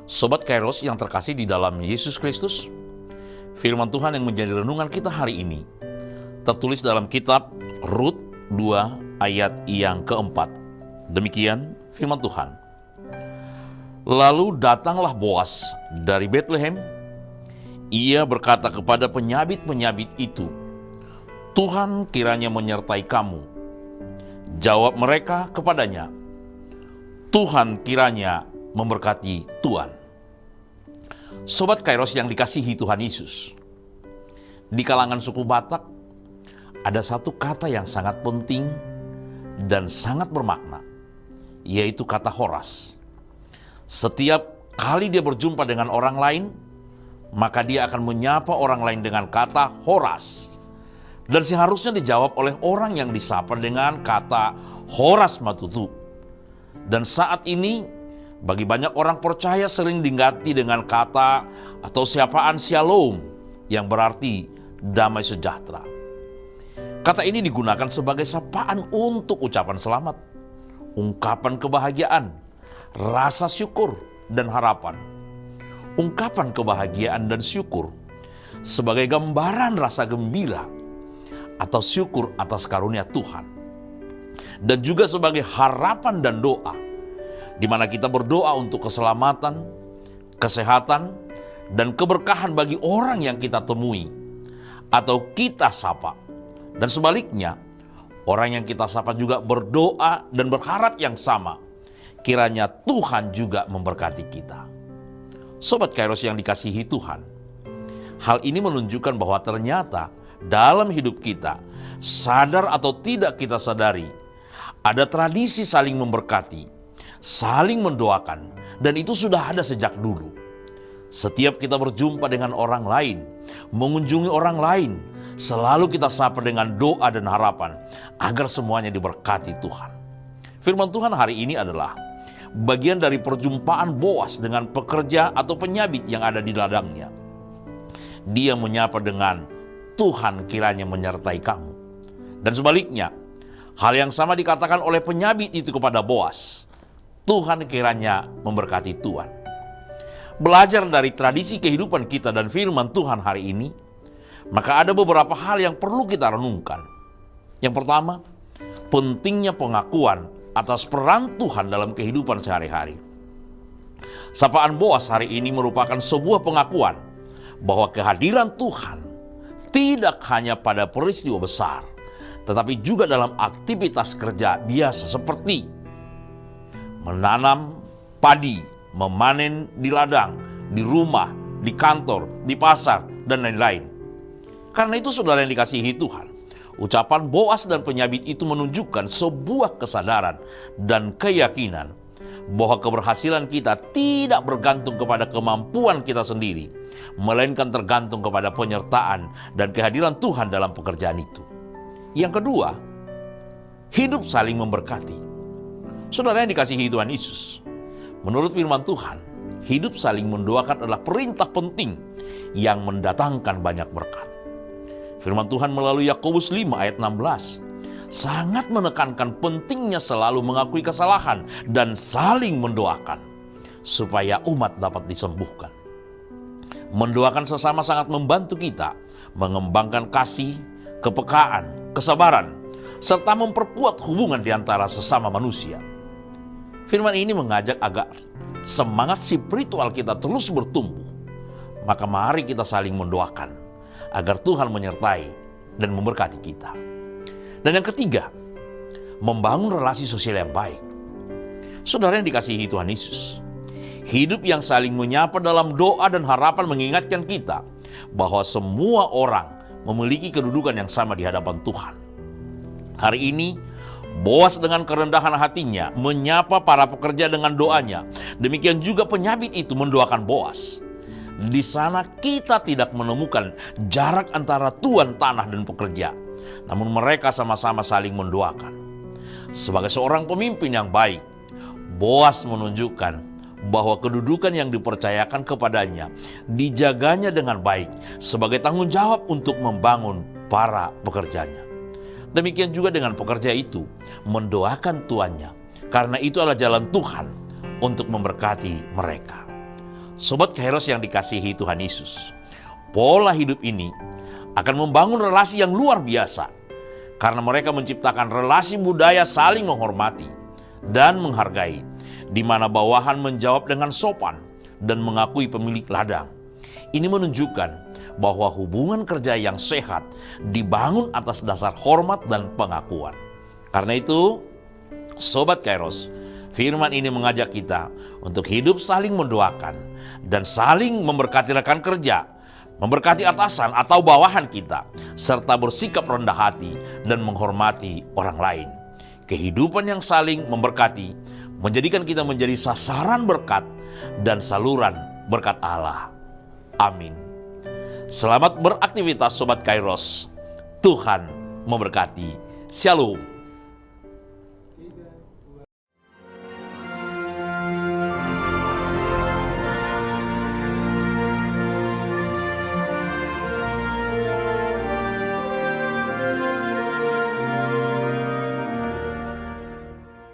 Sobat Kairos yang terkasih di dalam Yesus Kristus, firman Tuhan yang menjadi renungan kita hari ini tertulis dalam kitab Rut 2 ayat yang keempat. Demikian firman Tuhan. Lalu datanglah Boas dari Betlehem. Ia berkata kepada penyabit-penyabit itu, Tuhan kiranya menyertai kamu. Jawab mereka kepadanya, Tuhan kiranya memberkati Tuhan. Sobat Kairos yang dikasihi Tuhan Yesus, di kalangan suku Batak ada satu kata yang sangat penting dan sangat bermakna, yaitu kata horas. Setiap kali dia berjumpa dengan orang lain, maka dia akan menyapa orang lain dengan kata horas. Dan seharusnya dijawab oleh orang yang disapa dengan kata horas matutu. Dan saat ini bagi banyak orang percaya sering diganti dengan kata atau sapaan shalom yang berarti damai sejahtera. Kata ini digunakan sebagai sapaan untuk ucapan selamat, ungkapan kebahagiaan, rasa syukur dan harapan. Ungkapan kebahagiaan dan syukur sebagai gambaran rasa gembira atau syukur atas karunia Tuhan. Dan juga sebagai harapan dan doa, di mana kita berdoa untuk keselamatan, kesehatan, dan keberkahan bagi orang yang kita temui atau kita sapa. Dan sebaliknya, orang yang kita sapa juga berdoa dan berharap yang sama. Kiranya Tuhan juga memberkati kita. Sobat Kairos yang dikasihi Tuhan, hal ini menunjukkan bahwa ternyata dalam hidup kita, sadar atau tidak kita sadari, ada tradisi saling memberkati, saling mendoakan, dan itu sudah ada sejak dulu. Setiap kita berjumpa dengan orang lain, mengunjungi orang lain, selalu kita sapa dengan doa dan harapan agar semuanya diberkati Tuhan. Firman Tuhan hari ini adalah bagian dari perjumpaan Boas dengan pekerja atau penyabit yang ada di ladangnya. Dia menyapa dengan Tuhan kiranya menyertai kamu. Dan sebaliknya, hal yang sama dikatakan oleh penyabit itu kepada Boas. Tuhan kiranya memberkati Tuhan. Belajar dari tradisi kehidupan kita dan firman Tuhan hari ini, maka ada beberapa hal yang perlu kita renungkan. Yang pertama, pentingnya pengakuan atas peran Tuhan dalam kehidupan sehari-hari. Sapaan Boas hari ini merupakan sebuah pengakuan bahwa kehadiran Tuhan tidak hanya pada peristiwa besar, tetapi juga dalam aktivitas kerja biasa seperti menanam padi, memanen di ladang, di rumah, di kantor, di pasar, dan lain-lain. Karena itu saudara yang dikasihi Tuhan, ucapan Boas dan penyabit itu menunjukkan sebuah kesadaran dan keyakinan bahwa keberhasilan kita tidak bergantung kepada kemampuan kita sendiri, melainkan tergantung kepada penyertaan dan kehadiran Tuhan dalam pekerjaan itu. Yang kedua, hidup saling memberkati. Saudara yang dikasihi Tuhan Yesus, menurut firman Tuhan, hidup saling mendoakan adalah perintah penting yang mendatangkan banyak berkat. Firman Tuhan melalui Yakobus 5 ayat 16 sangat menekankan pentingnya selalu mengakui kesalahan dan saling mendoakan supaya umat dapat disembuhkan. Mendoakan sesama sangat membantu kita mengembangkan kasih, kepekaan, kesabaran, serta memperkuat hubungan di antara sesama manusia. Firman ini mengajak agar semangat spiritual kita terus bertumbuh. Maka mari kita saling mendoakan agar Tuhan menyertai dan memberkati kita. Dan yang ketiga, membangun relasi sosial yang baik. Saudara yang dikasihi Tuhan Yesus, hidup yang saling menyapa dalam doa dan harapan mengingatkan kita bahwa semua orang memiliki kedudukan yang sama di hadapan Tuhan. Hari ini, Boas dengan kerendahan hatinya menyapa para pekerja dengan doanya. Demikian juga penyabit itu mendoakan Boas. Di sana kita tidak menemukan jarak antara tuan tanah dan pekerja, namun mereka sama-sama saling mendoakan. Sebagai seorang pemimpin yang baik, Boas menunjukkan bahwa kedudukan yang dipercayakan kepadanya dijaganya dengan baik sebagai tanggung jawab untuk membangun para pekerjanya. Demikian juga dengan pekerja itu mendoakan tuannya, karena itu adalah jalan Tuhan untuk memberkati mereka. Sobat Kairos yang dikasihi Tuhan Yesus, pola hidup ini akan membangun relasi yang luar biasa karena mereka menciptakan relasi budaya saling menghormati dan menghargai, di mana bawahan menjawab dengan sopan dan mengakui pemilik ladang. Ini menunjukkan bahwa hubungan kerja yang sehat dibangun atas dasar hormat dan pengakuan. Karena itu, Sobat Kairos, firman ini mengajak kita untuk hidup saling mendoakan dan saling memberkati rekan kerja, memberkati atasan atau bawahan kita, serta bersikap rendah hati dan menghormati orang lain. Kehidupan yang saling memberkati menjadikan kita menjadi sasaran berkat dan saluran berkat Allah. Amin. Selamat beraktivitas Sobat Kairos. Tuhan memberkati. Shalom.